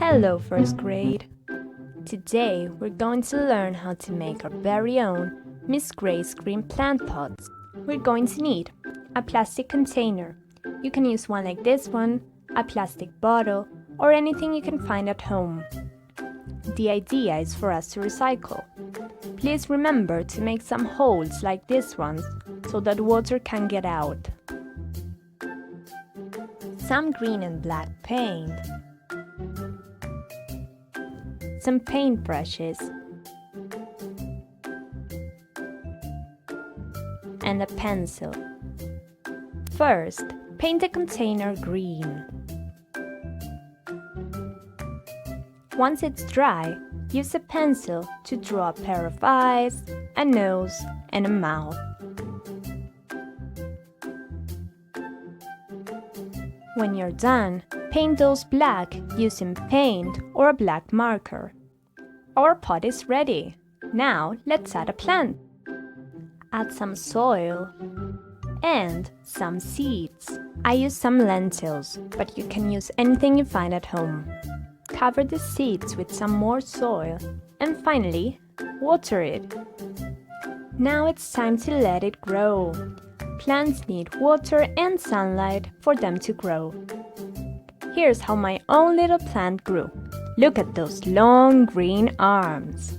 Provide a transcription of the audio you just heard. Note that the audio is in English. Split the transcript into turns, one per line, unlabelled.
Hello, first grade! Today we're going to learn how to make our very own Miss Gray's green plant pots. We're going to need a plastic container. You can use one like this one, a plastic bottle, or anything you can find at home. The idea is for us to recycle. Please remember to make some holes like this one so that water can get out. Some green and black paint. Some paintbrushes. And a pencil. First, paint the container green. Once it's dry, use a pencil to draw a pair of eyes, a nose, and a mouth. When you're done, paint those black using paint or a black marker. Our pot is ready. Now let's add a plant. Add some soil and some seeds. I use some lentils, but you can use anything you find at home. Cover the seeds with some more soil and finally, water it. Now it's time to let it grow. Plants need water and sunlight for them to grow. Here's how my own little plant grew. Look at those long green arms.